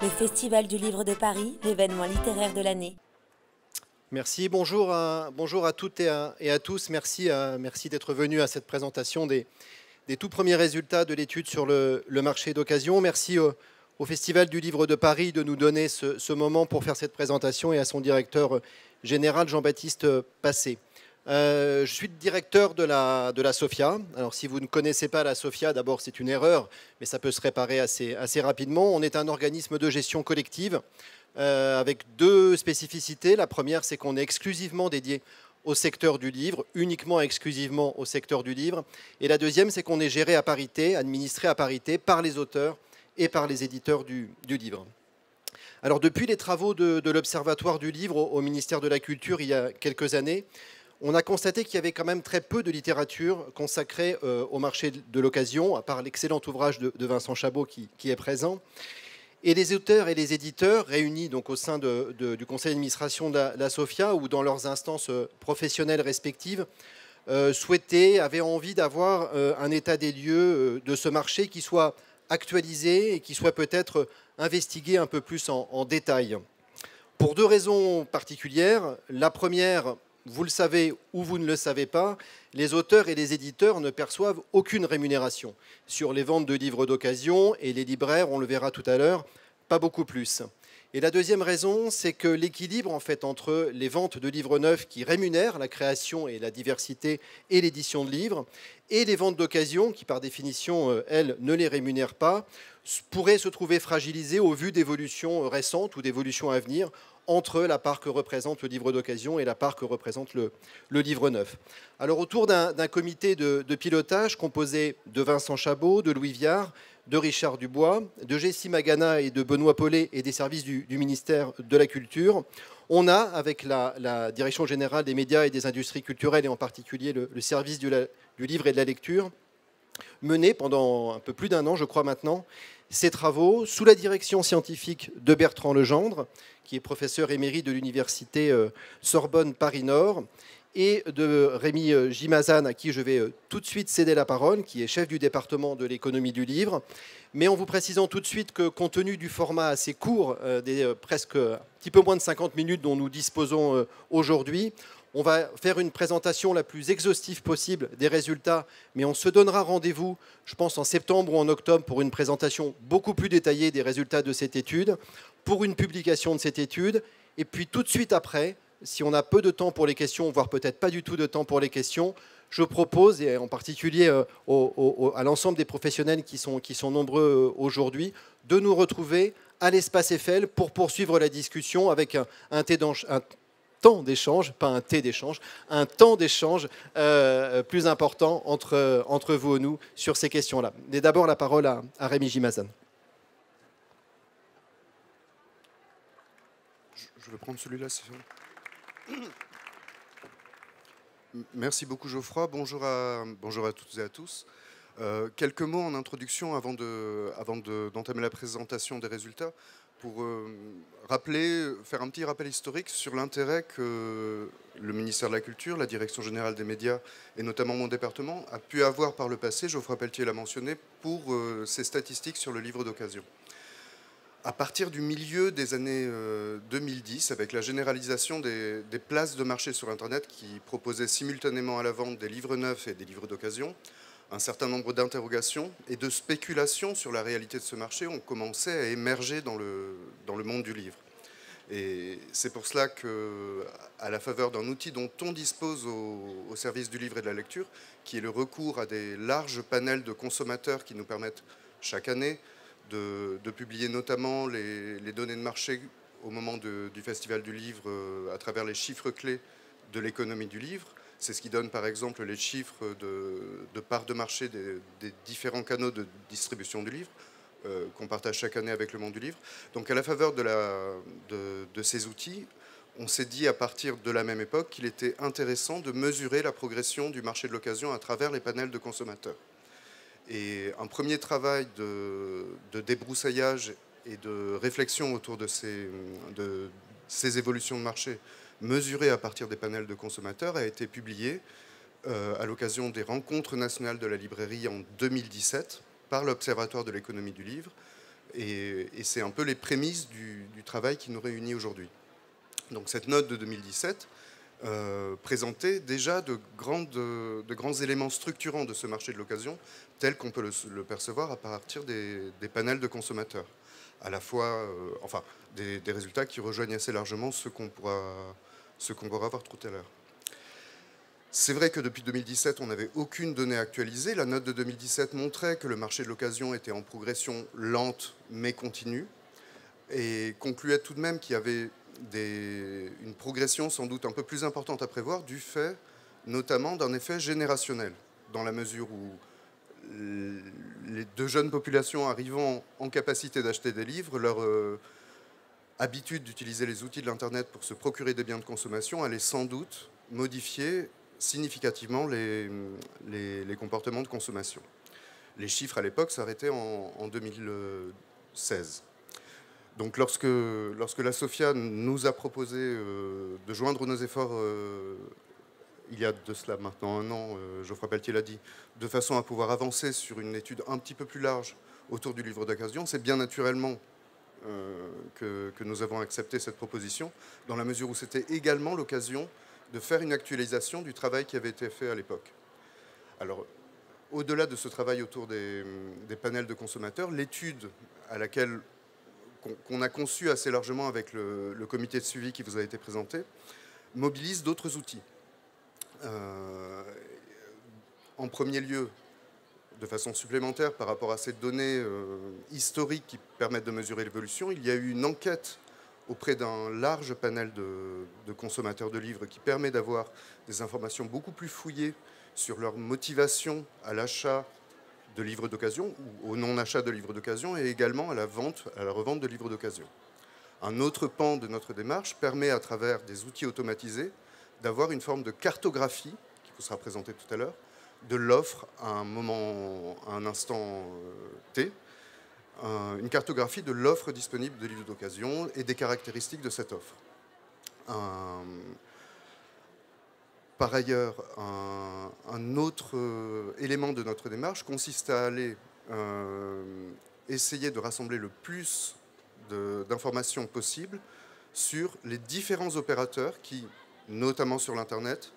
Le Festival du Livre de Paris, l'événement littéraire de l'année. Merci, bonjour à toutes et à tous. Merci d'être venus à cette présentation des tout premiers résultats de l'étude sur le marché d'occasion. Merci au Festival du Livre de Paris de nous donner ce moment pour faire cette présentation et à son directeur général Jean-Baptiste Passé. Je suis le directeur de la SOFIA. Alors si vous ne connaissez pas la SOFIA, d'abord c'est une erreur, mais ça peut se réparer assez rapidement. On est un organisme de gestion collective avec deux spécificités. La première, c'est qu'on est exclusivement dédié au secteur du livre, uniquement et exclusivement au secteur du livre. Et la deuxième, c'est qu'on est géré à parité, administré à parité par les auteurs et par les éditeurs du livre. Alors depuis les travaux de l'Observatoire du livre au ministère de la Culture il y a quelques années, on a constaté qu'il y avait quand même très peu de littérature consacrée au marché de l'occasion, à part l'excellent ouvrage de Vincent Chabot qui est présent. Et les auteurs et les éditeurs, réunis donc au sein du conseil d'administration de la SOFIA ou dans leurs instances professionnelles respectives, avaient envie d'avoir un état des lieux de ce marché qui soit actualisé et qui soit peut-être investigué un peu plus en détail. Pour deux raisons particulières. La première, vous le savez ou vous ne le savez pas, les auteurs et les éditeurs ne perçoivent aucune rémunération sur les ventes de livres d'occasion et les libraires, on le verra tout à l'heure, pas beaucoup plus. Et la deuxième raison, c'est que l'équilibre en fait entre les ventes de livres neufs qui rémunèrent la création et la diversité et l'édition de livres et les ventes d'occasion qui par définition, elles, ne les rémunèrent pas, pourrait se trouver fragilisé au vu d'évolutions récentes ou d'évolutions à venir entre la part que représente le livre d'occasion et la part que représente le livre neuf. Alors autour d'un comité de pilotage composé de Vincent Chabot, de Louis Viard, de Richard Dubois, de Jessie Magana et de Benoît Paulet et des services du ministère de la Culture, on a, avec la Direction générale des médias et des industries culturelles et en particulier le service du livre et de la lecture, mené pendant un peu plus d'un an, je crois maintenant, ces travaux sous la direction scientifique de Bertrand Legendre, qui est professeur émérite de l'université Sorbonne Paris-Nord, et de Rémi Gimazan, à qui je vais tout de suite céder la parole, qui est chef du département de l'économie du livre, mais en vous précisant tout de suite que, compte tenu du format assez court, presque un petit peu moins de 50 minutes dont nous disposons aujourd'hui, on va faire une présentation la plus exhaustive possible des résultats, mais on se donnera rendez-vous, je pense, en septembre ou en octobre pour une présentation beaucoup plus détaillée des résultats de cette étude, pour une publication de cette étude, et puis tout de suite après, si on a peu de temps pour les questions, voire peut-être pas du tout de temps pour les questions, je propose, et en particulier à l'ensemble des professionnels qui sont nombreux aujourd'hui, de nous retrouver à l'espace Eiffel pour poursuivre la discussion avec un temps d'échange, pas un thé d'échange, un temps d'échange plus important entre vous et nous sur ces questions-là. Et d'abord la parole à Rémi Gimazan. Je vais prendre celui-là. Merci beaucoup Geoffroy, bonjour à toutes et à tous. Quelques mots en introduction avant d'entamer la présentation des résultats pour faire un petit rappel historique sur l'intérêt que le ministère de la Culture, la Direction générale des médias et notamment mon département a pu avoir par le passé, Geoffroy Pelletier l'a mentionné, pour ces statistiques sur le livre d'occasion. À partir du milieu des années 2010, avec la généralisation des places de marché sur Internet qui proposaient simultanément à la vente des livres neufs et des livres d'occasion, un certain nombre d'interrogations et de spéculations sur la réalité de ce marché ont commencé à émerger dans le monde du livre. Et c'est pour cela qu'à la faveur d'un outil dont on dispose au service du livre et de la lecture, qui est le recours à des larges panels de consommateurs qui nous permettent chaque année de publier notamment les données de marché au moment du Festival du Livre à travers les chiffres clés de l'économie du livre. C'est ce qui donne par exemple les chiffres de part de marché des différents canaux de distribution du livre qu'on partage chaque année avec le monde du livre. Donc à la faveur de ces outils, on s'est dit à partir de la même époque qu'il était intéressant de mesurer la progression du marché de l'occasion à travers les panels de consommateurs. Et un premier travail de débroussaillage et de réflexion autour de ces évolutions de marché mesurées à partir des panels de consommateurs a été publié à l'occasion des rencontres nationales de la librairie en 2017 par l'Observatoire de l'économie du livre Et c'est un peu les prémices du travail qui nous réunit aujourd'hui. Donc cette note de 2017 présentait déjà de grands éléments structurants de ce marché de l'occasion, tel qu'on peut le percevoir à partir des panels de consommateurs. À la fois, des résultats qui rejoignent assez largement ceux qu'on pourra voir tout à l'heure. C'est vrai que depuis 2017, on n'avait aucune donnée actualisée. La note de 2017 montrait que le marché de l'occasion était en progression lente mais continue et concluait tout de même qu'il y avait une progression sans doute un peu plus importante à prévoir du fait notamment d'un effet générationnel, dans la mesure où les deux jeunes populations arrivant en capacité d'acheter des livres, leur habitude d'utiliser les outils de l'Internet pour se procurer des biens de consommation allait sans doute modifier significativement les comportements de consommation. Les chiffres à l'époque s'arrêtaient en 2016. Donc lorsque la SOFIA nous a proposé de joindre nos efforts, il y a de cela maintenant un an, Geoffroy Pelletier l'a dit, de façon à pouvoir avancer sur une étude un petit peu plus large autour du livre d'occasion, c'est bien naturellement que nous avons accepté cette proposition, dans la mesure où c'était également l'occasion de faire une actualisation du travail qui avait été fait à l'époque. Alors, au-delà de ce travail autour des panels de consommateurs, l'étude à laquelle qu'on a conçue assez largement avec le comité de suivi qui vous a été présenté, mobilise d'autres outils. En premier lieu, de façon supplémentaire par rapport à ces données historiques qui permettent de mesurer l'évolution, il y a eu une enquête auprès d'un large panel de consommateurs de livres qui permet d'avoir des informations beaucoup plus fouillées sur leur motivation à l'achat de livres d'occasion ou au non-achat de livres d'occasion et également à la revente de livres d'occasion. Un autre pan de notre démarche permet à travers des outils automatisés d'avoir une forme de cartographie qui vous sera présentée tout à l'heure de l'offre à un instant T, une cartographie de l'offre disponible de livres d'occasion et des caractéristiques de cette offre. Par ailleurs, un autre élément de notre démarche consiste à aller essayer de rassembler le plus d'informations possible sur les différents opérateurs qui, notamment sur l'Internet,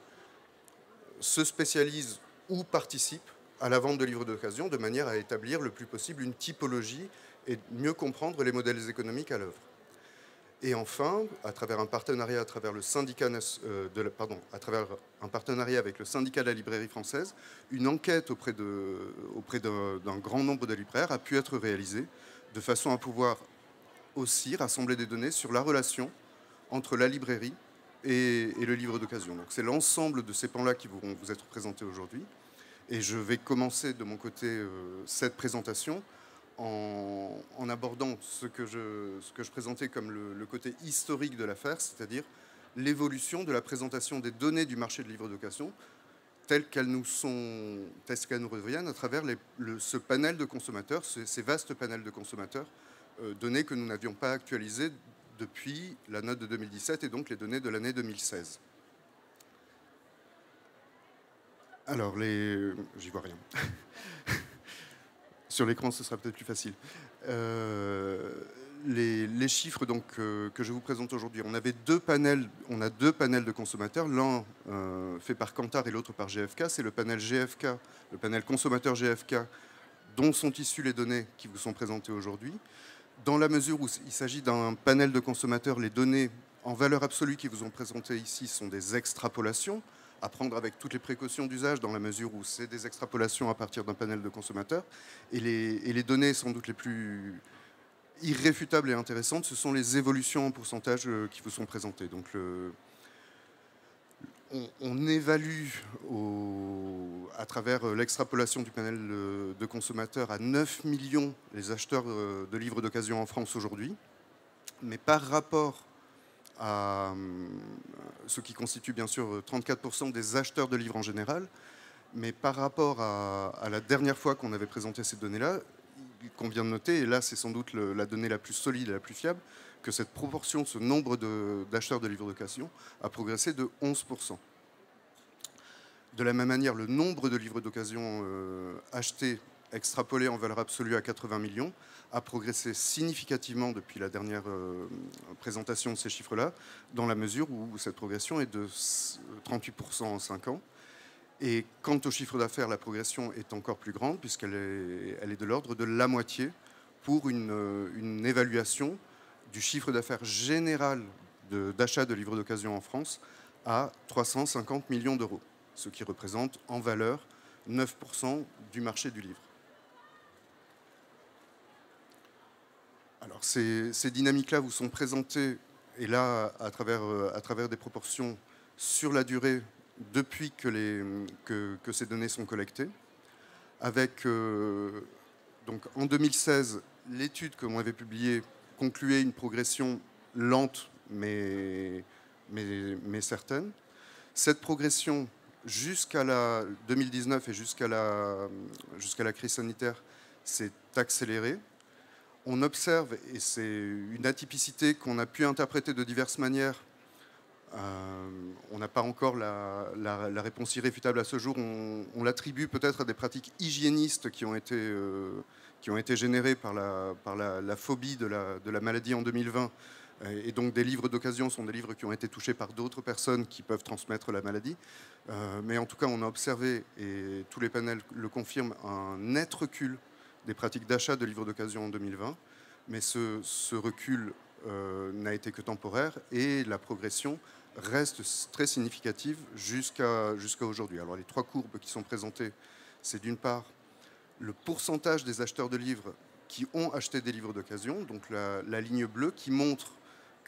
se spécialisent ou participent à la vente de livres d'occasion de manière à établir le plus possible une typologie et mieux comprendre les modèles économiques à l'œuvre. Et enfin, à travers un partenariat, avec le syndicat de la librairie française, une enquête auprès d'un grand nombre de libraires a pu être réalisée de façon à pouvoir aussi rassembler des données sur la relation entre la librairie et le livre d'occasion. Donc c'est l'ensemble de ces pans-là qui vont vous être présentés aujourd'hui. Et je vais commencer de mon côté cette présentation en abordant ce que je présentais comme le côté historique de l'affaire, c'est-à-dire l'évolution de la présentation des données du marché de livres d'occasion telles qu'elles nous reviennent à travers ce panel de consommateurs, ces vastes panels de consommateurs, données que nous n'avions pas actualisées depuis la note de 2017 et donc les données de l'année 2016. Alors, j'y vois rien. Sur l'écran, ce sera peut-être plus facile. Les chiffres donc, que je vous présente aujourd'hui, on a deux panels de consommateurs, l'un fait par Kantar et l'autre par GfK. C'est le panel GfK, le panel consommateur GfK, dont sont issues les données qui vous sont présentées aujourd'hui. Dans la mesure où il s'agit d'un panel de consommateurs, les données en valeur absolue qui vous sont présentées ici sont des extrapolations, à prendre avec toutes les précautions d'usage dans la mesure où c'est des extrapolations à partir d'un panel de consommateurs. Et les données sans doute les plus irréfutables et intéressantes, ce sont les évolutions en pourcentage qui vous sont présentées. Donc on évalue à travers l'extrapolation du panel de consommateurs à 9 millions les acheteurs de livres d'occasion en France aujourd'hui. Mais par rapport à ce qui constitue bien sûr 34% des acheteurs de livres en général, mais par rapport à la dernière fois qu'on avait présenté ces données-là, il convient de noter, et là c'est sans doute la donnée la plus solide et la plus fiable, que cette proportion, ce nombre d'acheteurs de livres d'occasion a progressé de 11%. De la même manière, le nombre de livres d'occasion achetés extrapolé en valeur absolue à 80 millions, a progressé significativement depuis la dernière présentation de ces chiffres-là, dans la mesure où cette progression est de 38% en 5 ans. Et quant au chiffre d'affaires, la progression est encore plus grande, puisqu'elle est de l'ordre de la moitié pour une évaluation du chiffre d'affaires général d'achat de livres d'occasion en France à 350 millions d'euros, ce qui représente en valeur 9% du marché du livre. Alors ces dynamiques-là vous sont présentées, et là, à travers des proportions sur la durée, depuis que ces données sont collectées. Avec, donc, en 2016, l'étude que l'on avait publiée concluait une progression lente, mais certaine. Cette progression, jusqu'à la 2019 et jusqu'à la crise sanitaire, s'est accélérée. On observe, et c'est une atypicité qu'on a pu interpréter de diverses manières, on n'a pas encore la réponse irréfutable à ce jour, on l'attribue peut-être à des pratiques hygiénistes qui ont été générées par la phobie de la maladie en 2020. Et donc des livres d'occasion sont des livres qui ont été touchés par d'autres personnes qui peuvent transmettre la maladie. Mais en tout cas, on a observé, et tous les panels le confirment, un net recul des pratiques d'achat de livres d'occasion en 2020. Mais ce recul n'a été que temporaire, et la progression reste très significative jusqu'à aujourd'hui. Alors les trois courbes qui sont présentées, c'est d'une part le pourcentage des acheteurs de livres qui ont acheté des livres d'occasion, donc la ligne bleue qui montre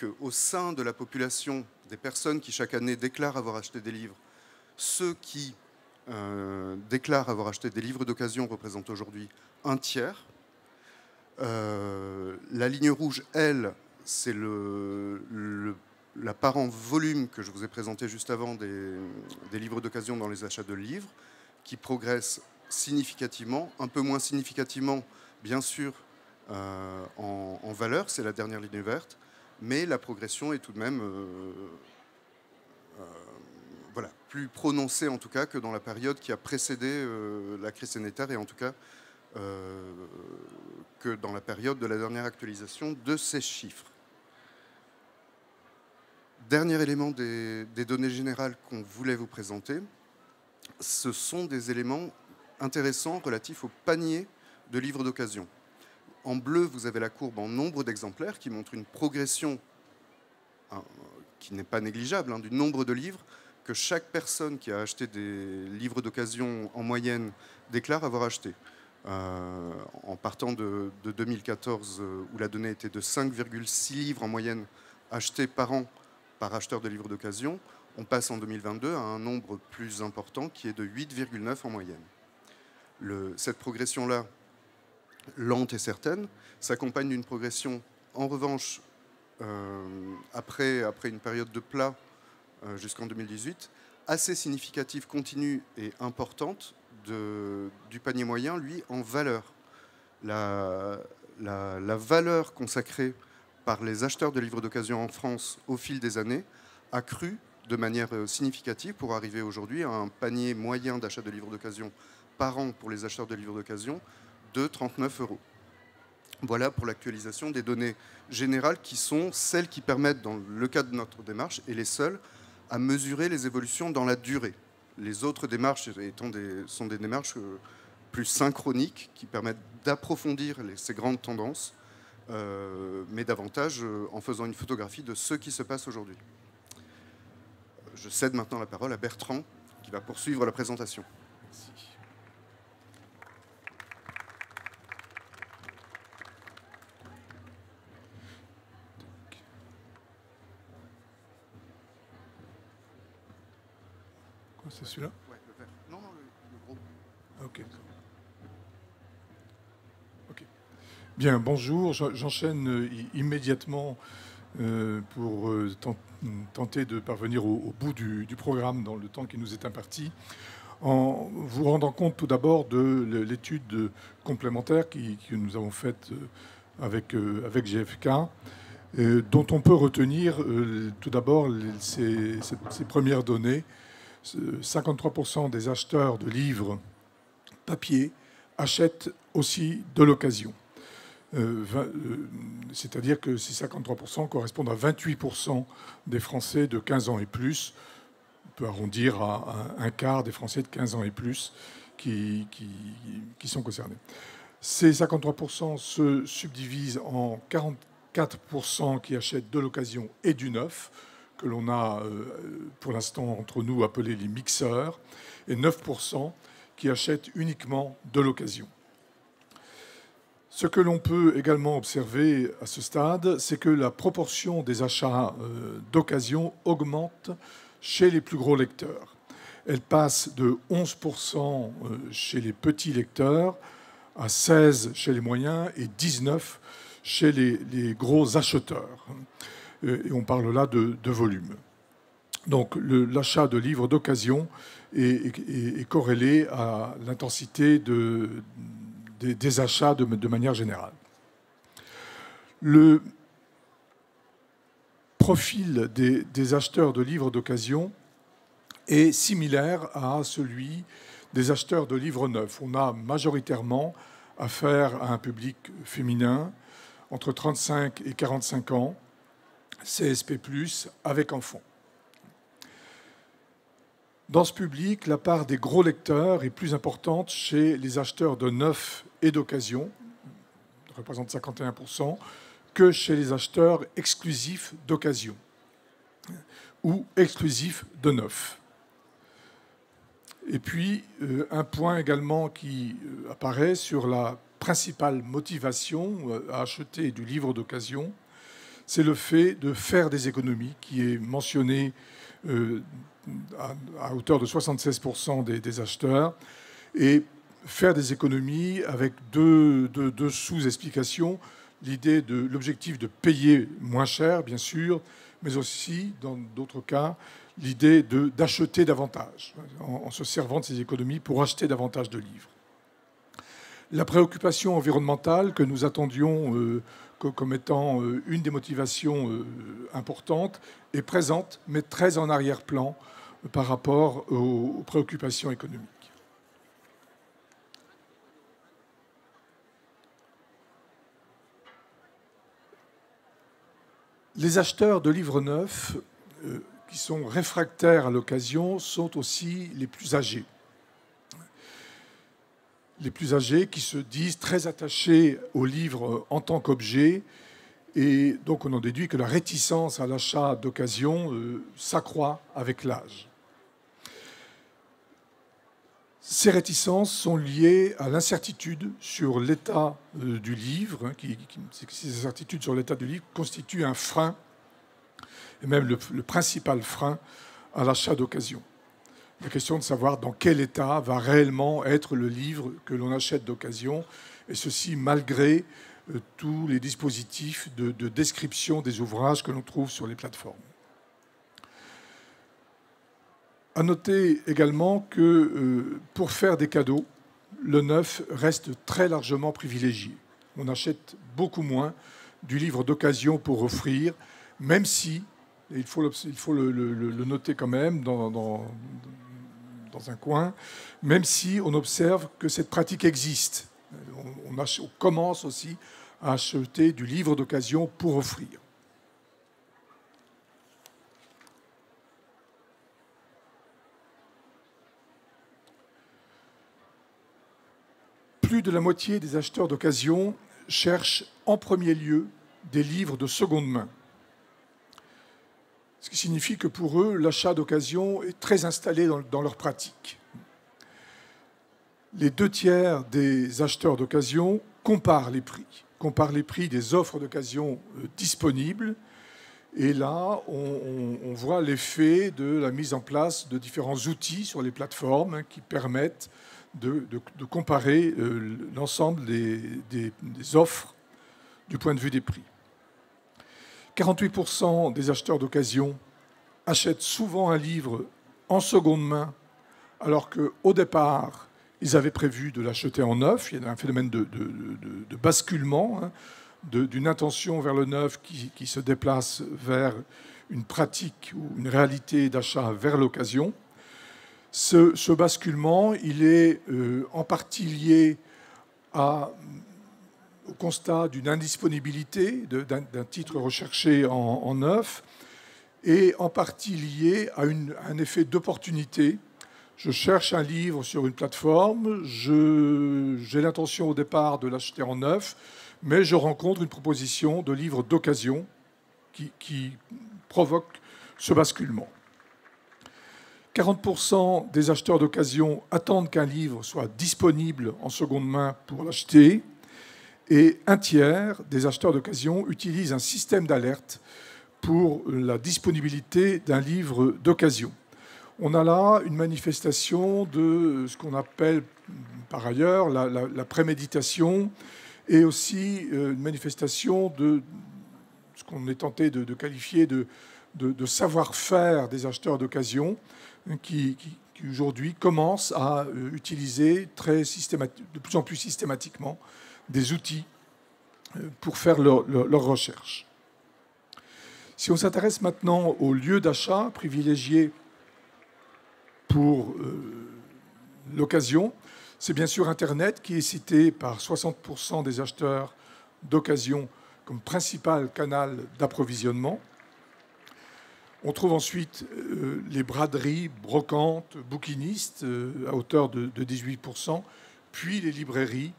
qu'au sein de la population des personnes qui chaque année déclarent avoir acheté des livres, ceux qui déclarent avoir acheté des livres d'occasion représentent aujourd'hui un tiers. La ligne rouge, elle, c'est la part en volume que je vous ai présenté juste avant des livres d'occasion dans les achats de livres, qui progresse significativement, un peu moins significativement, bien sûr, en valeur, c'est la dernière ligne verte, mais la progression est tout de même voilà, plus prononcée en tout cas que dans la période qui a précédé la crise sanitaire, et en tout cas que dans la période de la dernière actualisation de ces chiffres. Dernier élément des données générales qu'on voulait vous présenter, ce sont des éléments intéressants relatifs au panier de livres d'occasion. En bleu, vous avez la courbe en nombre d'exemplaires qui montre une progression qui n'est pas négligeable du nombre de livres que chaque personne qui a acheté des livres d'occasion en moyenne déclare avoir acheté. En partant de 2014, où la donnée était de 5,6 livres en moyenne achetés par an par acheteur de livres d'occasion, on passe en 2022 à un nombre plus important qui est de 8,9 en moyenne. Cette progression-là, lente et certaine, s'accompagne d'une progression, en revanche, après une période de plat jusqu'en 2018, assez significative, continue et importante du panier moyen, lui, en valeur. La valeur consacrée par les acheteurs de livres d'occasion en France au fil des années a cru de manière significative pour arriver aujourd'hui à un panier moyen d'achat de livres d'occasion par an pour les acheteurs de livres d'occasion de 39 €. Voilà pour l'actualisation des données générales qui sont celles qui permettent, dans le cadre de notre démarche, et les seules, à mesurer les évolutions dans la durée. Les autres démarches sont des démarches plus synchroniques qui permettent d'approfondir ces grandes tendances, mais davantage en faisant une photographie de ce qui se passe aujourd'hui. Je cède maintenant la parole à Bertrand, qui va poursuivre la présentation. Merci. Quoi, c'est celui-là? Ouais, le vert. Non, le gros. Ok. Ok. Bien, bonjour. J'enchaîne immédiatement pour tenter de parvenir au bout du programme dans le temps qui nous est imparti, en vous rendant compte tout d'abord de l'étude complémentaire que nous avons faite avec GFK, dont on peut retenir tout d'abord ces premières données. 53% des acheteurs de livres papier achètent aussi de l'occasion. C'est-à-dire que ces 53% correspondent à 28% des Français de 15 ans et plus. On peut arrondir à un quart des Français de 15 ans et plus qui sont concernés. Ces 53% se subdivisent en 44% qui achètent de l'occasion et du neuf, que l'on a pour l'instant entre nous appelés les mixeurs, et 9% qui achètent uniquement de l'occasion. Ce que l'on peut également observer à ce stade, c'est que la proportion des achats d'occasion augmente chez les plus gros lecteurs. Elle passe de 11% chez les petits lecteurs à 16% chez les moyens et 19% chez les gros acheteurs. Et on parle là de volume. Donc l'achat de livres d'occasion est corrélé à l'intensité des achats de manière générale. Le profil des acheteurs de livres d'occasion est similaire à celui des acheteurs de livres neufs. On a majoritairement affaire à un public féminin entre 35 et 45 ans, CSP+, avec enfants. Dans ce public, la part des gros lecteurs est plus importante chez les acheteurs de neuf et d'occasion, représente 51%, que chez les acheteurs exclusifs d'occasion ou exclusifs de neuf. Et puis, un point également qui apparaît sur la principale motivation à acheter du livre d'occasion, c'est le fait de faire des économies, qui est mentionné à hauteur de 76% des acheteurs, et faire des économies avec deux sous-explications. L'idée de l'objectif de payer moins cher, bien sûr, mais aussi, dans d'autres cas, l'idée d'acheter davantage, en se servant de ces économies pour acheter davantage de livres. La préoccupation environnementale que nous attendions comme étant une des motivations importantes est présente, mais très en arrière-plan par rapport aux préoccupations économiques. Les acheteurs de livres neufs qui sont réfractaires à l'occasion sont aussi les plus âgés. Les plus âgés qui se disent très attachés au livre en tant qu'objet. Et donc on en déduit que la réticence à l'achat d'occasion s'accroît avec l'âge. Ces réticences sont liées à l'incertitude sur l'état du livre. Ces incertitudes sur l'état du livre constituent un frein, et même le principal frein à l'achat d'occasion. La question de savoir dans quel état va réellement être le livre que l'on achète d'occasion, et ceci malgré tous les dispositifs de description des ouvrages que l'on trouve sur les plateformes. À noter également que pour faire des cadeaux, le neuf reste très largement privilégié. On achète beaucoup moins du livre d'occasion pour offrir, même si, et il faut le noter quand même dans un coin, même si on observe que cette pratique existe. On commence aussi à acheter du livre d'occasion pour offrir. Plus de la moitié des acheteurs d'occasion cherchent en premier lieu des livres de seconde main. Ce qui signifie que pour eux, l'achat d'occasion est très installé dans leur pratique. Les 2/3 des acheteurs d'occasion comparent les prix des offres d'occasion disponibles. Et là, on voit l'effet de la mise en place de différents outils sur les plateformes qui permettent de comparer l'ensemble des offres du point de vue des prix. 48% des acheteurs d'occasion achètent souvent un livre en seconde main, alors qu'au départ, ils avaient prévu de l'acheter en neuf. Il y a un phénomène de basculement, d'une intention vers le neuf qui se déplace vers une pratique ou une réalité d'achat vers l'occasion. Ce basculement, il est en partie lié au constat d'une indisponibilité d'un titre recherché en neuf, et en partie lié à un effet d'opportunité. Je cherche un livre sur une plateforme, j'ai l'intention au départ de l'acheter en neuf, mais je rencontre une proposition de livre d'occasion qui provoque ce basculement. 40% des acheteurs d'occasion attendent qu'un livre soit disponible en seconde main pour l'acheter, et un tiers des acheteurs d'occasion utilisent un système d'alerte pour la disponibilité d'un livre d'occasion. On a là une manifestation de ce qu'on appelle par ailleurs la préméditation, et aussi une manifestation de ce qu'on est tenté de qualifier de savoir-faire des acheteurs d'occasion qui aujourd'hui commencent à utiliser de plus en plus systématiquement des outils pour faire leur recherche. Si on s'intéresse maintenant aux lieux d'achat privilégiés pour l'occasion, c'est bien sûr Internet qui est cité par 60% des acheteurs d'occasion comme principal canal d'approvisionnement. On trouve ensuite les braderies, brocantes, bouquinistes à hauteur de 18%, puis les librairies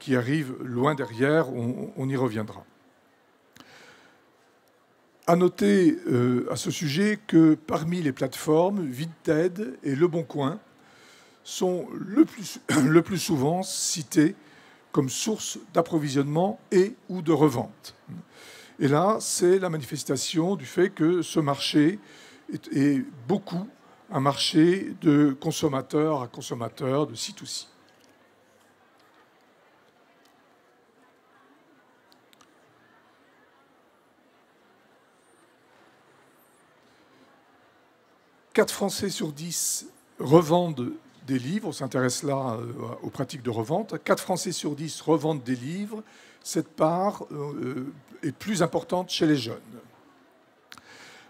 qui arrivent loin derrière, on y reviendra. À noter à ce sujet que parmi les plateformes, Vinted et Le Bon Coin sont le plus souvent cités comme source d'approvisionnement et ou de revente. Et là, c'est la manifestation du fait que ce marché est beaucoup un marché de consommateur à consommateur, de C2C. Quatre Français sur 10 revendent des livres. On s'intéresse là aux pratiques de revente. 4 Français sur 10 revendent des livres. Cette part est plus importante chez les jeunes.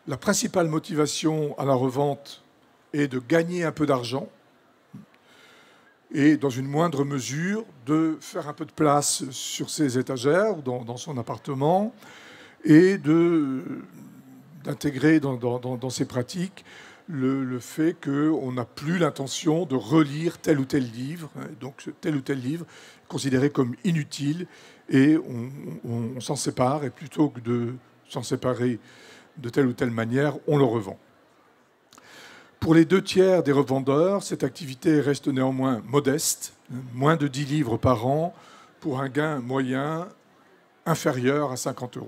La principale motivation à la revente est de gagner un peu d'argent et, dans une moindre mesure, de faire un peu de place sur ses étagères ou dans son appartement et d'intégrer dans ses pratiques le fait qu'on n'a plus l'intention de relire tel ou tel livre. Donc tel ou tel livre est considéré comme inutile et on s'en sépare. Et plutôt que de s'en séparer de telle ou telle manière, on le revend. Pour les 2 tiers des revendeurs, cette activité reste néanmoins modeste, moins de 10 livres par an, pour un gain moyen inférieur à 50 €.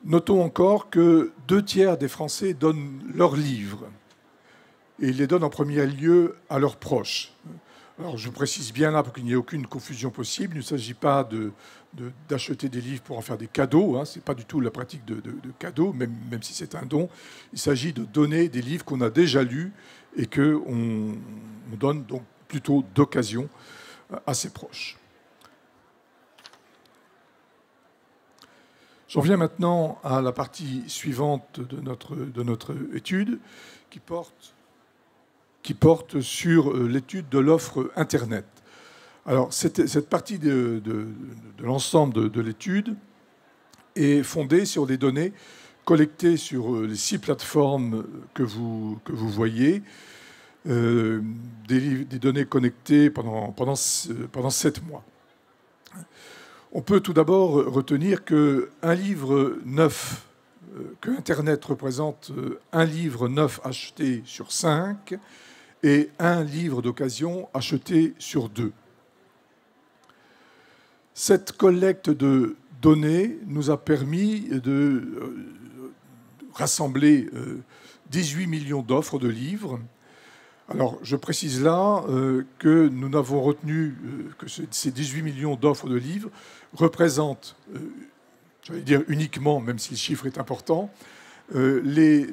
Notons encore que 2 tiers des Français donnent leurs livres. Et ils les donnent en premier lieu à leurs proches. Alors je précise bien là, pour qu'il n'y ait aucune confusion possible, il ne s'agit pas d'acheter des livres pour en faire des cadeaux. Ce n'est pas du tout la pratique de cadeaux, même si c'est un don. Il s'agit de donner des livres qu'on a déjà lus et qu'on donne donc plutôt d'occasion à ses proches. J'en viens maintenant à la partie suivante de notre étude qui porte sur l'étude de l'offre Internet. Alors, cette partie de l'ensemble de l'étude est fondée sur des données collectées sur les 6 plateformes que vous voyez, des données connectées pendant 7 mois. On peut tout d'abord retenir qu'un livre neuf, que Internet représente un livre neuf acheté sur 5 et un livre d'occasion acheté sur 2. Cette collecte de données nous a permis de rassembler 18 millions d'offres de livres. Alors, je précise là que nous n'avons retenu que ces 18 millions d'offres de livres représentent, j'allais dire uniquement, même si le chiffre est important, les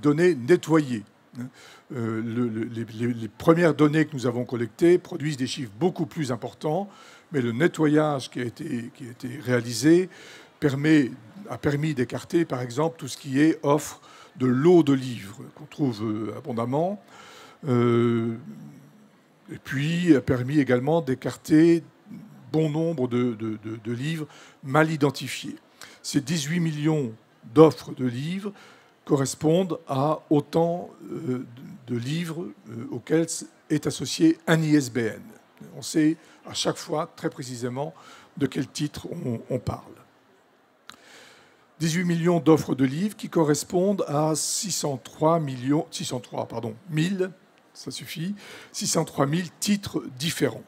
données nettoyées. Les premières données que nous avons collectées produisent des chiffres beaucoup plus importants, mais le nettoyage qui a été réalisé a permis d'écarter, par exemple, tout ce qui est offre de lots de livres qu'on trouve abondamment. Et puis a permis également d'écarter bon nombre de livres mal identifiés. Ces 18 millions d'offres de livres correspondent à autant de livres auxquels est associé un ISBN. On sait à chaque fois très précisément de quel titre on parle. 18 millions d'offres de livres qui correspondent à 603 000 titres différents.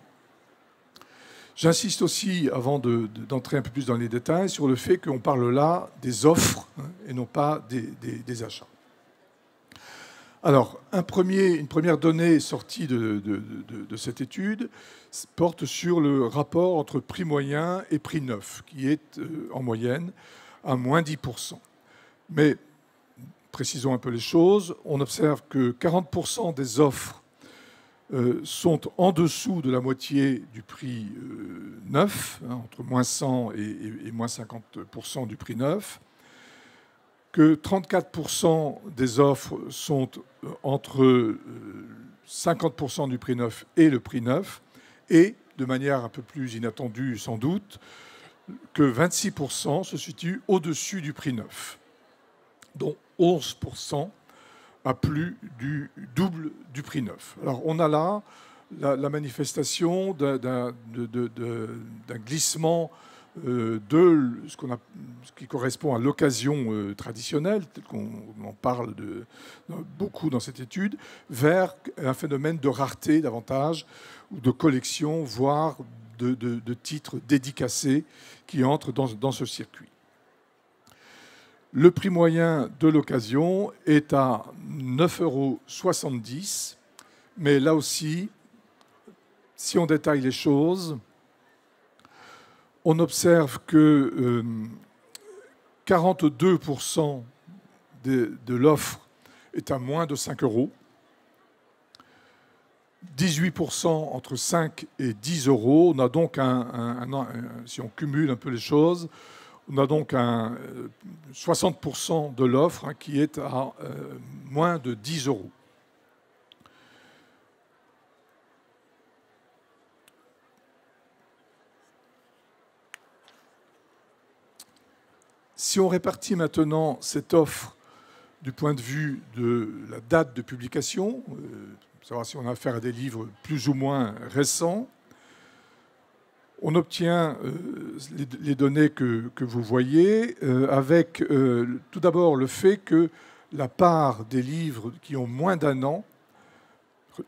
J'insiste aussi, avant d'entrer un peu plus dans les détails, sur le fait qu'on parle là des offres et non pas des achats. Alors, une première donnée sortie de cette étude porte sur le rapport entre prix moyen et prix neuf, qui est en moyenne à moins 10%. Mais, précisons un peu les choses, on observe que 40% des offres sont en dessous de la moitié du prix neuf, entre moins 100 et moins 50% du prix neuf, que 34% des offres sont entre 50% du prix neuf et le prix neuf, et, de manière un peu plus inattendue sans doute, que 26% se situent au-dessus du prix neuf, dont 11% à plus du double du prix neuf. Alors on a là la manifestation d'un glissement de ce qui correspond à l'occasion traditionnelle, tel qu'on en parle beaucoup dans cette étude, vers un phénomène de rareté davantage, ou de collection, voire de titres dédicacés qui entrent dans ce circuit. Le prix moyen de l'occasion est à 9,70 €, mais là aussi, si on détaille les choses, on observe que 42% de l'offre est à moins de 5 €, 18% entre 5 et 10 €. On a donc, si on cumule un peu les choses, on a donc 60% de l'offre qui est à moins de 10 €. Si on répartit maintenant cette offre du point de vue de la date de publication, pour savoir si on a affaire à des livres plus ou moins récents, on obtient les données que vous voyez avec tout d'abord le fait que la part des livres qui ont moins d'1 an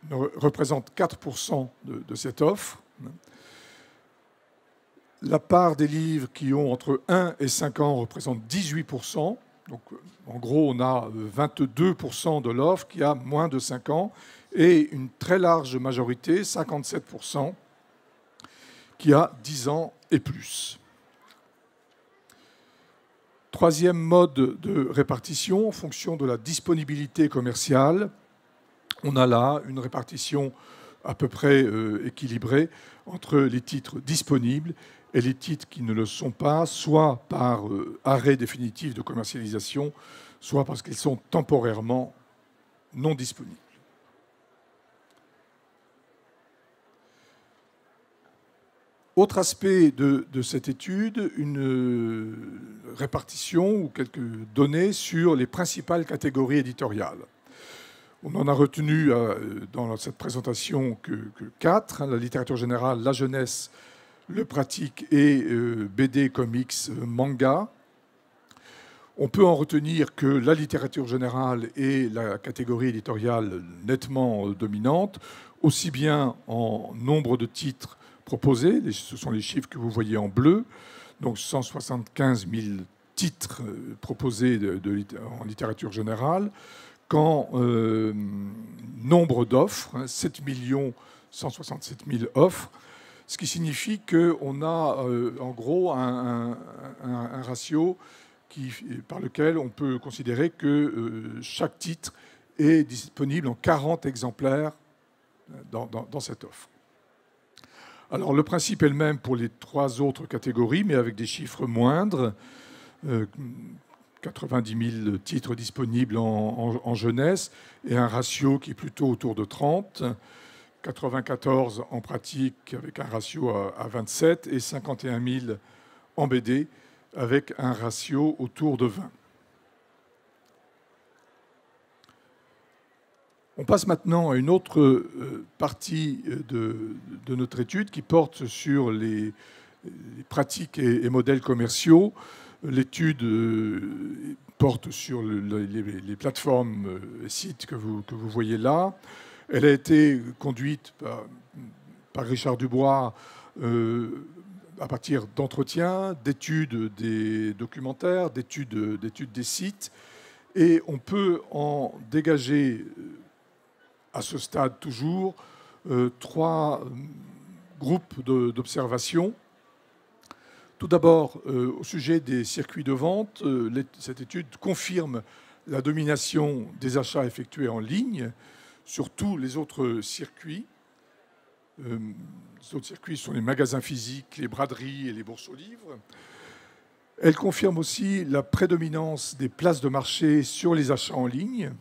représente 4% de cette offre. La part des livres qui ont entre 1 et 5 ans représente 18%. Donc, en gros, on a 22% de l'offre qui a moins de 5 ans et une très large majorité, 57%, qui a 10 ans et plus. Troisième mode de répartition, en fonction de la disponibilité commerciale, on a là une répartition à peu près équilibrée entre les titres disponibles et les titres qui ne le sont pas, soit par arrêt définitif de commercialisation, soit parce qu'ils sont temporairement non disponibles. Autre aspect de cette étude, une répartition ou quelques données sur les principales catégories éditoriales. On en a retenu dans cette présentation que 4, la littérature générale, la jeunesse, le pratique et BD, comics, manga. On peut en retenir que la littérature générale est la catégorie éditoriale nettement dominante, aussi bien en nombre de titres proposés, ce sont les chiffres que vous voyez en bleu, donc 175 000 titres proposés en littérature générale, qu'en nombre d'offres, 7 167 000 offres, ce qui signifie qu'on a en gros un ratio par lequel on peut considérer que chaque titre est disponible en 40 exemplaires dans cette offre. Alors le principe est le même pour les 3 autres catégories, mais avec des chiffres moindres. 90 000 titres disponibles en jeunesse et un ratio qui est plutôt autour de 30. 94 en pratique avec un ratio à 27 et 51 000 en BD avec un ratio autour de 20. On passe maintenant à une autre partie de notre étude qui porte sur les pratiques et modèles commerciaux. L'étude porte sur les plateformes et sites que vous voyez là. Elle a été conduite par Richard Dubois à partir d'entretiens, d'études des documentaires, d'études des sites. Et on peut en dégager, à ce stade toujours, 3 groupes d'observation. Tout d'abord, au sujet des circuits de vente, cette étude confirme la domination des achats effectués en ligne sur tous les autres circuits. Les autres circuits sont les magasins physiques, les braderies et les bourses aux livres. Elle confirme aussi la prédominance des places de marché sur les achats en ligne.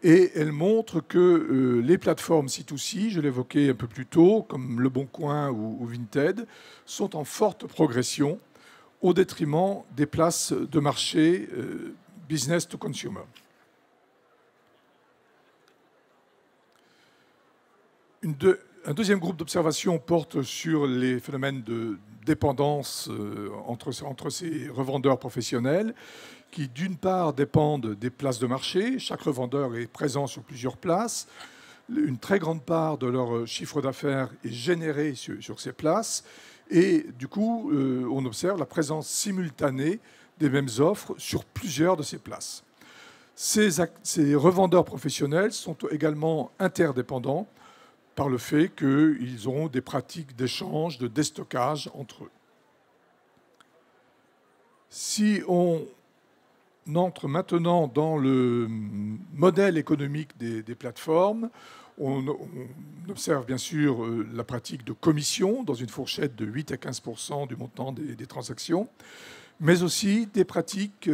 Et elle montre que les plateformes C2C, je l'évoquais un peu plus tôt, comme Le Bon Coin ou Vinted, sont en forte progression au détriment des places de marché business to consumer. Un deuxième groupe d'observation porte sur les phénomènes de dépendance entre ces revendeurs professionnels qui, d'une part, dépendent des places de marché. Chaque revendeur est présent sur plusieurs places. Une très grande part de leur chiffre d'affaires est générée sur ces places. Et du coup, on observe la présence simultanée des mêmes offres sur plusieurs de ces places. Ces revendeurs professionnels sont également interdépendants par le fait qu'ils auront des pratiques d'échange, de déstockage entre eux. Si on entre maintenant dans le modèle économique des plateformes, on observe bien sûr la pratique de commission dans une fourchette de 8 à 15% du montant des transactions, mais aussi des pratiques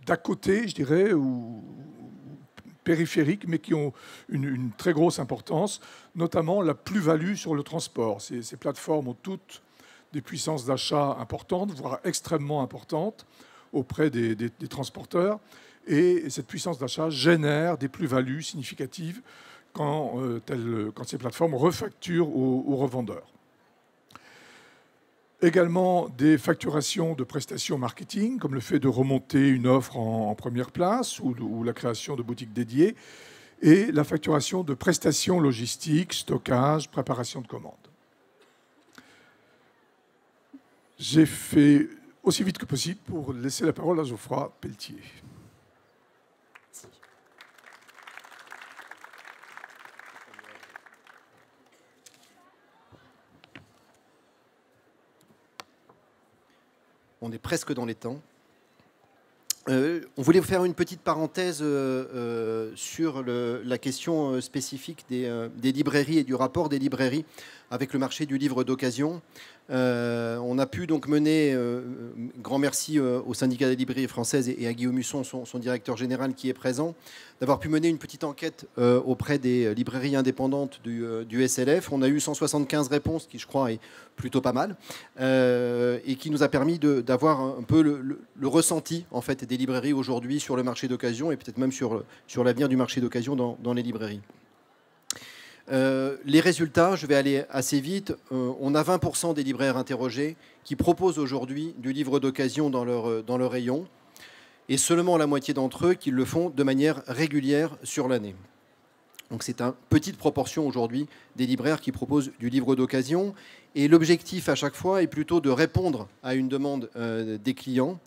d'à côté, je dirais, ou périphériques, mais qui ont une très grosse importance, notamment la plus-value sur le transport. Ces plateformes ont toutes des puissances d'achat importantes, voire extrêmement importantes, auprès des transporteurs. Et cette puissance d'achat génère des plus-values significatives quand ces plateformes refacturent aux revendeurs. Également des facturations de prestations marketing, comme le fait de remonter une offre en première place ou la création de boutiques dédiées, et la facturation de prestations logistiques, stockage, préparation de commandes. J'ai fait aussi vite que possible pour laisser la parole à Geoffroy Pelletier. On est presque dans les temps. On voulait vous faire une petite parenthèse sur la question spécifique des librairies et du rapport des librairies avec le marché du livre d'occasion. On a pu donc mener, grand merci au syndicat des librairies françaises et à Guillaume Husson, son directeur général qui est présent, d'avoir pu mener une petite enquête auprès des librairies indépendantes du SLF. On a eu 175 réponses, qui je crois est plutôt pas mal, et qui nous a permis d'avoir un peu le ressenti en fait, des librairies aujourd'hui sur le marché d'occasion et peut-être même sur l'avenir du marché d'occasion dans les librairies. Les résultats, je vais aller assez vite. On a 20% des libraires interrogés qui proposent aujourd'hui du livre d'occasion dans leur rayon et seulement la moitié d'entre eux qui le font de manière régulière sur l'année. Donc c'est une petite proportion aujourd'hui des libraires qui proposent du livre d'occasion et l'objectif à chaque fois est plutôt de répondre à une demande des clients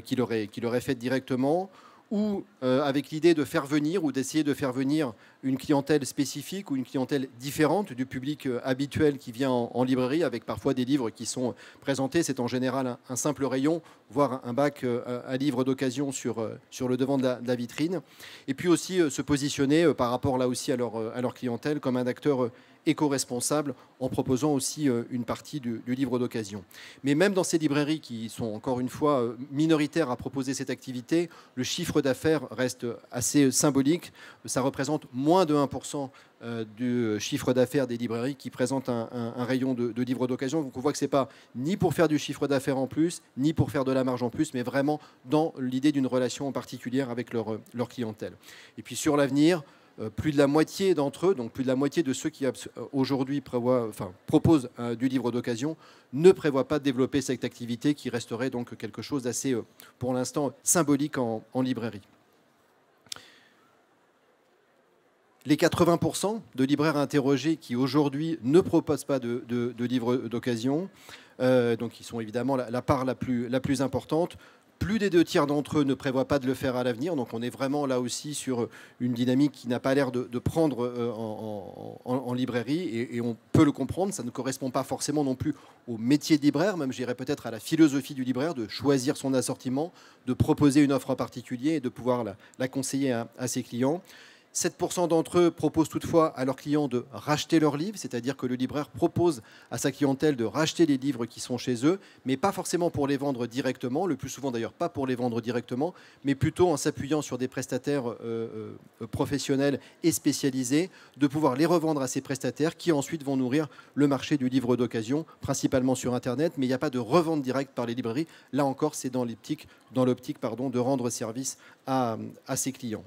qui l'auraient faite directement ou avec l'idée de faire venir ou d'essayer de faire venir une clientèle spécifique ou une clientèle différente du public habituel qui vient en librairie, avec parfois des livres qui sont présentés. C'est en général un simple rayon, voire un bac à livres d'occasion sur le devant de la vitrine. Et puis aussi se positionner par rapport là aussi à leur clientèle comme un acteur éco-responsable en proposant aussi une partie du livre d'occasion. Mais même dans ces librairies qui sont encore une fois minoritaires à proposer cette activité, le chiffre d'affaires reste assez symbolique. Ça représente moins moins de 1% du chiffre d'affaires des librairies qui présentent un rayon de livres d'occasion. Donc on voit que ce n'est pas ni pour faire du chiffre d'affaires en plus, ni pour faire de la marge en plus, mais vraiment dans l'idée d'une relation en particulier avec leur clientèle. Et puis sur l'avenir, plus de la moitié d'entre eux, donc plus de la moitié de ceux qui aujourd'hui proposent du livre d'occasion, ne prévoient pas de développer cette activité qui resterait donc quelque chose d'assez, pour l'instant, symbolique en librairie. Les 80% de libraires interrogés qui aujourd'hui ne proposent pas de livres d'occasion, donc ils sont évidemment la part la plus importante. Plus des 2/3 d'entre eux ne prévoient pas de le faire à l'avenir. Donc on est vraiment là aussi sur une dynamique qui n'a pas l'air de prendre en librairie. Et on peut le comprendre, ça ne correspond pas forcément non plus au métier de libraire, même je dirais peut-être à la philosophie du libraire, de choisir son assortiment, de proposer une offre en particulier et de pouvoir la conseiller à ses clients. 7% d'entre eux proposent toutefois à leurs clients de racheter leurs livres, c'est-à-dire que le libraire propose à sa clientèle de racheter les livres qui sont chez eux, mais pas forcément pour les vendre directement, le plus souvent d'ailleurs pas pour les vendre directement, mais plutôt en s'appuyant sur des prestataires professionnels et spécialisés, de pouvoir les revendre à ces prestataires qui ensuite vont nourrir le marché du livre d'occasion, principalement sur Internet, mais il n'y a pas de revente directe par les librairies. Là encore, c'est dans l'optique de rendre service à ses clients.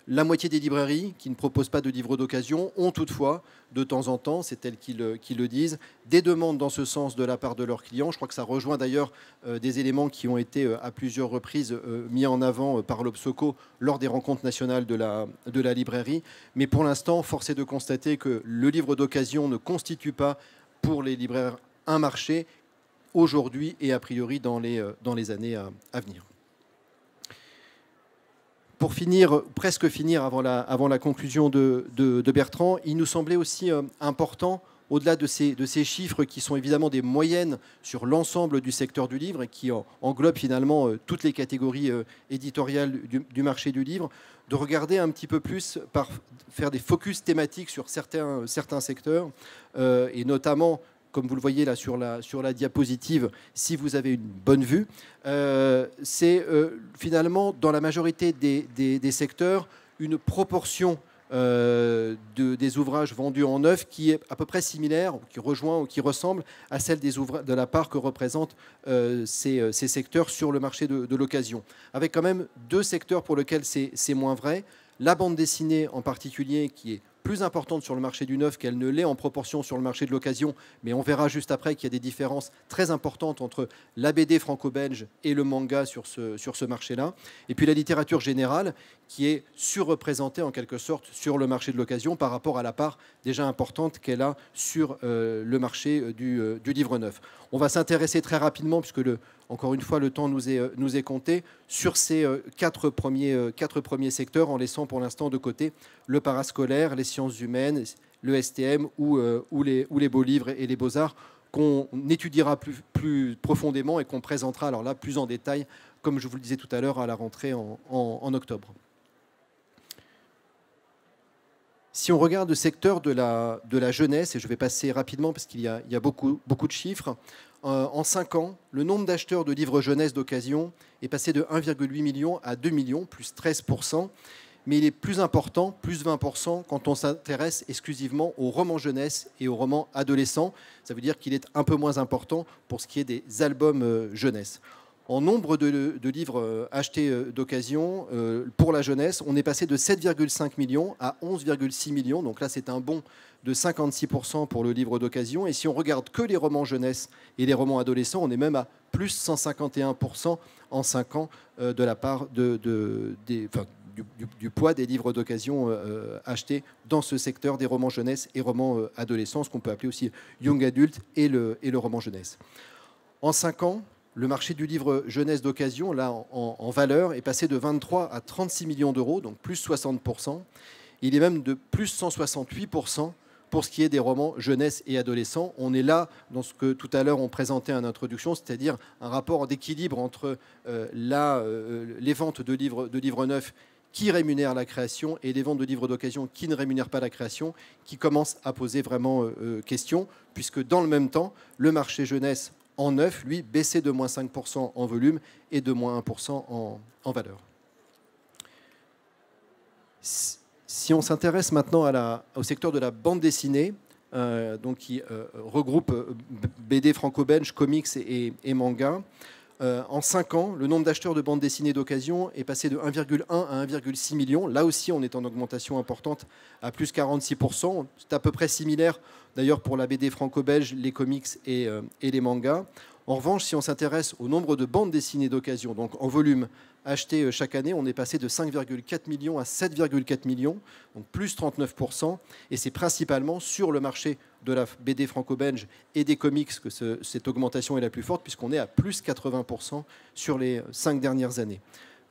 La moitié des librairies qui ne proposent pas de livres d'occasion ont toutefois, de temps en temps, c'est elles qui le disent, des demandes dans ce sens de la part de leurs clients. Je crois que ça rejoint d'ailleurs des éléments qui ont été à plusieurs reprises mis en avant par l'Obsoco lors des rencontres nationales de la librairie. Mais pour l'instant, force est de constater que le livre d'occasion ne constitue pas pour les libraires un marché aujourd'hui et a priori dans les années à venir. Pour finir, presque finir avant la conclusion de Bertrand, il nous semblait aussi important, au-delà de ces chiffres qui sont évidemment des moyennes sur l'ensemble du secteur du livre et qui englobent finalement toutes les catégories éditoriales du marché du livre, de regarder un petit peu plus, faire des focus thématiques sur certains secteurs, et notamment, comme vous le voyez là sur la diapositive, si vous avez une bonne vue, c'est finalement dans la majorité des secteurs une proportion des ouvrages vendus en neuf qui est à peu près similaire, qui rejoint ou qui ressemble à celle de la part que représentent ces secteurs sur le marché de l'occasion. Avec quand même deux secteurs pour lesquels c'est moins vrai. La bande dessinée en particulier qui est plus importante sur le marché du neuf qu'elle ne l'est en proportion sur le marché de l'occasion, mais on verra juste après qu'il y a des différences très importantes entre la BD franco-belge et le manga sur ce marché-là. Et puis la littérature générale qui est surreprésentée en quelque sorte sur le marché de l'occasion par rapport à la part déjà importante qu'elle a sur le marché du livre neuf. On va s'intéresser très rapidement, puisque encore une fois le temps nous est compté, sur ces quatre premiers secteurs, en laissant pour l'instant de côté le parascolaire, les sciences humaines, le STM ou les beaux livres et les beaux-arts, qu'on étudiera plus profondément et qu'on présentera alors là plus en détail, comme je vous le disais tout à l'heure, à la rentrée en octobre. Si on regarde le secteur de la jeunesse, et je vais passer rapidement parce qu'il y a beaucoup de chiffres, en 5 ans, le nombre d'acheteurs de livres jeunesse d'occasion est passé de 1,8 million à 2 millions, plus 13%. Mais il est plus important, plus 20%, quand on s'intéresse exclusivement aux romans jeunesse et aux romans adolescents. Ça veut dire qu'il est un peu moins important pour ce qui est des albums jeunesse. En nombre de livres achetés d'occasion pour la jeunesse, on est passé de 7,5 millions à 11,6 millions. Donc là, c'est un bond de 56% pour le livre d'occasion. Et si on regarde que les romans jeunesse et les romans adolescents, on est même à plus 151% en 5 ans de la part du poids des livres d'occasion achetés dans ce secteur des romans jeunesse et romans adolescents, ce qu'on peut appeler aussi young adult et le roman jeunesse. En 5 ans, le marché du livre jeunesse d'occasion, là en valeur, est passé de 23 à 36 millions d'euros, donc plus 60%. Il est même de plus 168% pour ce qui est des romans jeunesse et adolescents. On est là dans ce que tout à l'heure on présentait en introduction, c'est-à-dire un rapport d'équilibre entre les ventes de livres neufs qui rémunèrent la création et les ventes de livres d'occasion qui ne rémunèrent pas la création, qui commencent à poser vraiment question, puisque dans le même temps, le marché jeunesse en neuf, lui, baissait de moins 5% en volume et de moins 1% en valeur. Si on s'intéresse maintenant au secteur de la bande dessinée, donc qui regroupe BD franco-belge, comics et manga, en 5 ans, le nombre d'acheteurs de bandes dessinées d'occasion est passé de 1,1 à 1,6 million. Là aussi, on est en augmentation importante à plus 46%. C'est à peu près similaire d'ailleurs pour la BD franco-belge, les comics et les mangas. En revanche, si on s'intéresse au nombre de bandes dessinées d'occasion, donc en volume achetées chaque année, on est passé de 5,4 millions à 7,4 millions, donc plus 39%. Et c'est principalement sur le marché de la BD franco-belge et des comics que cette augmentation est la plus forte, puisqu'on est à plus 80% sur les 5 dernières années.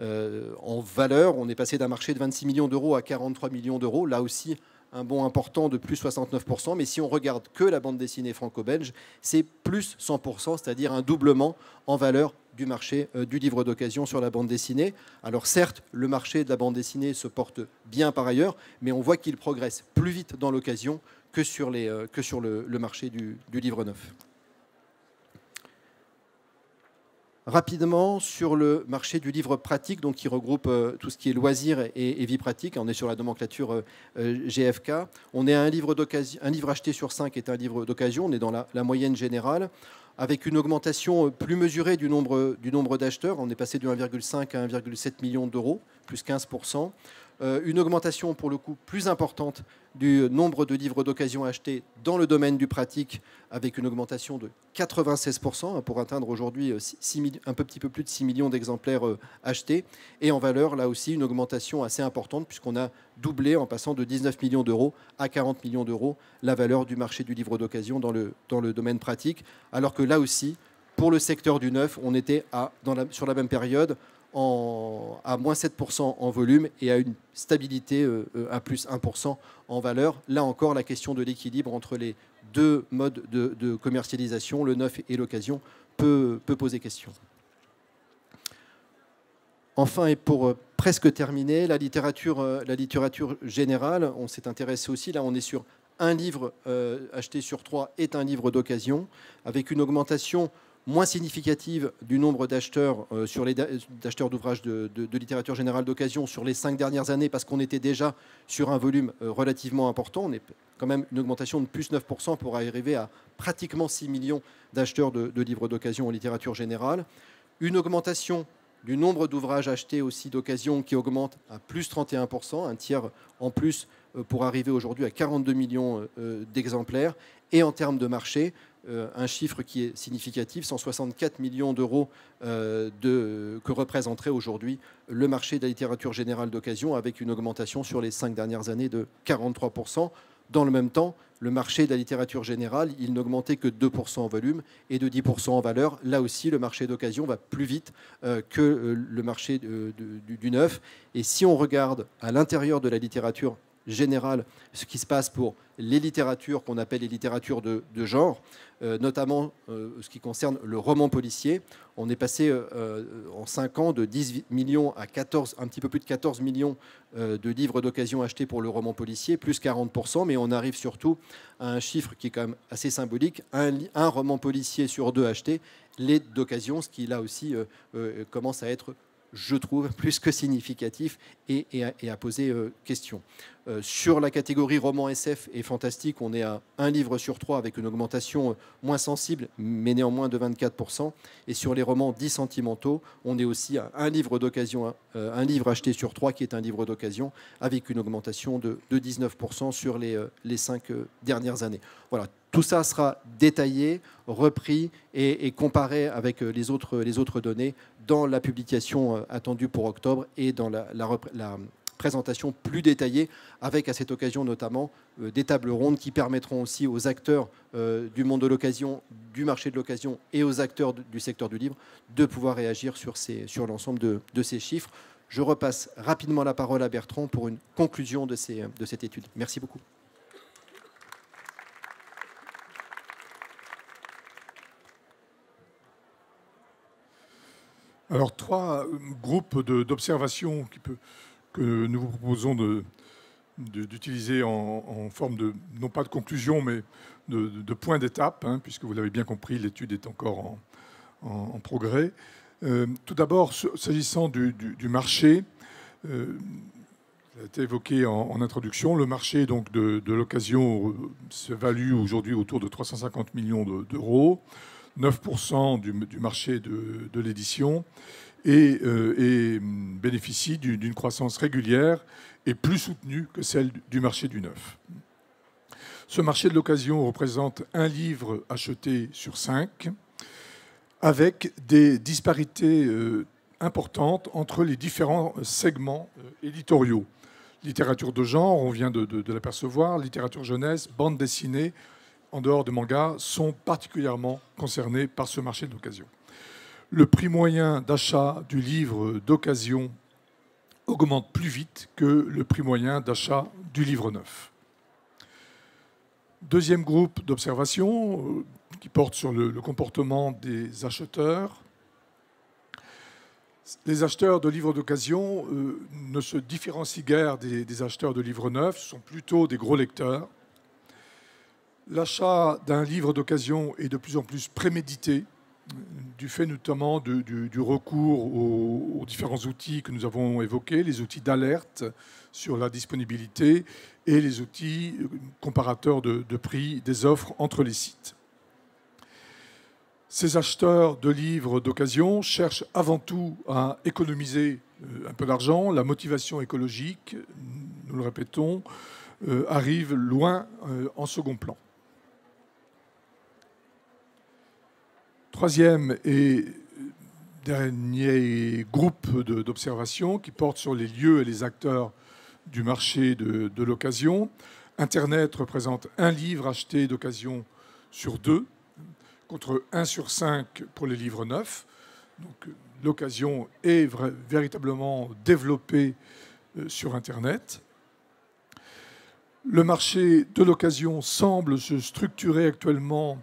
En valeur, on est passé d'un marché de 26 millions d'euros à 43 millions d'euros. Là aussi, un bond important de plus 69%, mais si on regarde que la bande dessinée franco-belge, c'est plus 100%, c'est-à-dire un doublement en valeur du marché du livre d'occasion sur la bande dessinée. Alors certes, le marché de la bande dessinée se porte bien par ailleurs, mais on voit qu'il progresse plus vite dans l'occasion que sur le marché du livre neuf. Rapidement, sur le marché du livre pratique, donc qui regroupe tout ce qui est loisirs et vie pratique, on est sur la nomenclature GFK. On est à un livre acheté sur 5 est un livre d'occasion, on est dans la moyenne générale, avec une augmentation plus mesurée du nombre d'acheteurs. On est passé de 1,5 à 1,7 million d'euros, plus 15%. Une augmentation pour le coup plus importante du nombre de livres d'occasion achetés dans le domaine du pratique, avec une augmentation de 96% pour atteindre aujourd'hui un petit peu plus de 6 millions d'exemplaires achetés. Et en valeur, là aussi, une augmentation assez importante, puisqu'on a doublé en passant de 19 millions d'euros à 40 millions d'euros la valeur du marché du livre d'occasion dans le domaine pratique. Alors que là aussi, pour le secteur du neuf, on était sur la même période à moins 7% en volume et à une stabilité à plus 1% en valeur. Là encore, la question de l'équilibre entre les deux modes de commercialisation, le neuf et l'occasion, peut poser question. Enfin, et pour presque terminer, la littérature générale, on s'est intéressé aussi, là on est sur un livre acheté sur 3 est un livre d'occasion, avec une augmentation moins significative du nombre d'acheteurs d'acheteurs d'ouvrages de littérature générale d'occasion sur les 5 dernières années, parce qu'on était déjà sur un volume relativement important. On est quand même une augmentation de plus 9% pour arriver à pratiquement 6 millions d'acheteurs de livres d'occasion en littérature générale. Une augmentation du nombre d'ouvrages achetés aussi d'occasion qui augmente à plus 31%, un tiers en plus pour arriver aujourd'hui à 42 millions d'exemplaires. Et en termes de marché, un chiffre qui est significatif, 164 millions d'euros que représenterait aujourd'hui le marché de la littérature générale d'occasion, avec une augmentation sur les 5 dernières années de 43%. Dans le même temps, le marché de la littérature générale, il n'augmentait que 2% en volume et de 10% en valeur. Là aussi, le marché d'occasion va plus vite que le marché du neuf. Et si on regarde à l'intérieur de la littérature générale ce qui se passe pour les littératures qu'on appelle les littératures de genre, notamment ce qui concerne le roman policier. On est passé en 5 ans de 18 millions à un petit peu plus de 14 millions de livres d'occasion achetés pour le roman policier, plus 40%, mais on arrive surtout à un chiffre qui est quand même assez symbolique, un roman policier sur 2 achetés, les d'occasion, ce qui là aussi commence à être, je trouve, plus que significatif et à poser question. Sur la catégorie roman SF et fantastique, on est à un livre sur 3 avec une augmentation moins sensible, mais néanmoins de 24%. Et sur les romans dits sentimentaux, on est aussi à un livre d'occasion, un livre acheté sur 3 qui est un livre d'occasion, avec une augmentation de 19% sur les 5 dernières années. Voilà. Tout ça sera détaillé, repris et comparé avec les autres données dans la publication attendue pour octobre et dans la présentation plus détaillée, avec à cette occasion notamment des tables rondes qui permettront aussi aux acteurs du monde de l'occasion, du marché de l'occasion et aux acteurs du secteur du livre de pouvoir réagir sur l'ensemble de ces chiffres. Je repasse rapidement la parole à Bertrand pour une conclusion de cette étude. Merci beaucoup. Alors, 3 groupes d'observation que nous vous proposons d'utiliser en forme non pas de conclusion, mais de point d'étape, hein, puisque vous l'avez bien compris, l'étude est encore en progrès. Tout d'abord, s'agissant du marché, Ça a été évoqué en introduction. Le marché donc, de l'occasion s'évalue aujourd'hui autour de 350 millions d'euros, 9% du marché de l'édition, et bénéficie d'une croissance régulière et plus soutenue que celle du marché du neuf. Ce marché de l'occasion représente un livre acheté sur 5, avec des disparités importantes entre les différents segments éditoriaux. Littérature de genre, on vient de l'apercevoir, littérature jeunesse, bande dessinée, en dehors de manga, sont particulièrement concernés par ce marché de l'occasion. Le prix moyen d'achat du livre d'occasion augmente plus vite que le prix moyen d'achat du livre neuf. Deuxième groupe d'observation qui porte sur le comportement des acheteurs. Les acheteurs de livres d'occasion ne se différencient guère des acheteurs de livres neufs, ce sont plutôt des gros lecteurs. L'achat d'un livre d'occasion est de plus en plus prémédité, du fait notamment du recours aux différents outils que nous avons évoqués, les outils d'alerte sur la disponibilité et les outils comparateurs de prix des offres entre les sites. Ces acheteurs de livres d'occasion cherchent avant tout à économiser un peu d'argent. La motivation écologique, nous le répétons, arrive loin en second plan. Troisième et dernier groupe d'observation qui porte sur les lieux et les acteurs du marché de l'occasion. Internet représente un livre acheté d'occasion sur 2, contre 1 sur 5 pour les livres neufs. Donc l'occasion est véritablement développée sur Internet. Le marché de l'occasion semble se structurer actuellement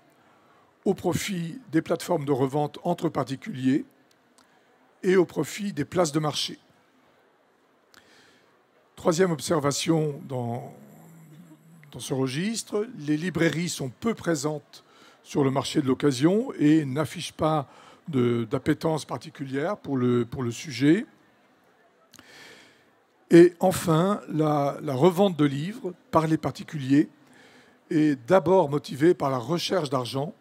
au profit des plateformes de revente entre particuliers et au profit des places de marché. Troisième observation dans ce registre, les librairies sont peu présentes sur le marché de l'occasion et n'affichent pas d'appétence particulière pour le sujet. Et enfin, la revente de livres par les particuliers est d'abord motivée par la recherche d'argent,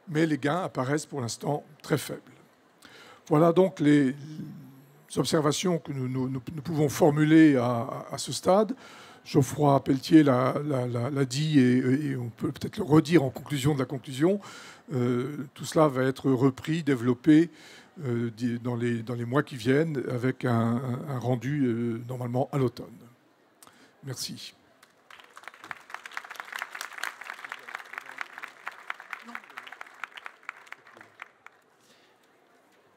mais les gains apparaissent pour l'instant très faibles. Voilà donc les observations que nous pouvons formuler à ce stade. Geoffroy Pelletier l'a dit et on peut peut-être le redire en conclusion de la conclusion. Tout cela va être repris, développé dans les mois qui viennent avec un rendu normalement à l'automne. Merci.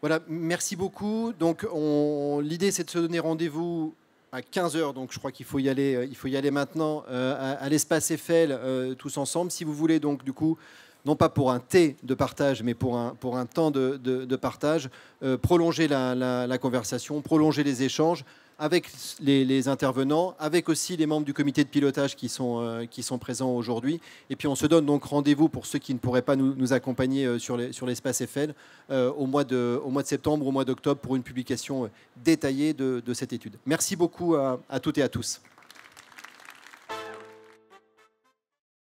Voilà, merci beaucoup. Donc, l'idée, c'est de se donner rendez-vous à 15h. Donc, je crois qu'il faut y aller maintenant à l'espace Eiffel, tous ensemble. Si vous voulez, donc, du coup, non pas pour un thé de partage, mais pour un temps de partage, prolonger la conversation, prolonger les échanges avec les intervenants, avec aussi les membres du comité de pilotage qui sont présents aujourd'hui. Et puis on se donne donc rendez-vous pour ceux qui ne pourraient pas nous accompagner sur l'espace Eiffel au mois de septembre, au mois d'octobre pour une publication détaillée de cette étude. Merci beaucoup à toutes et à tous.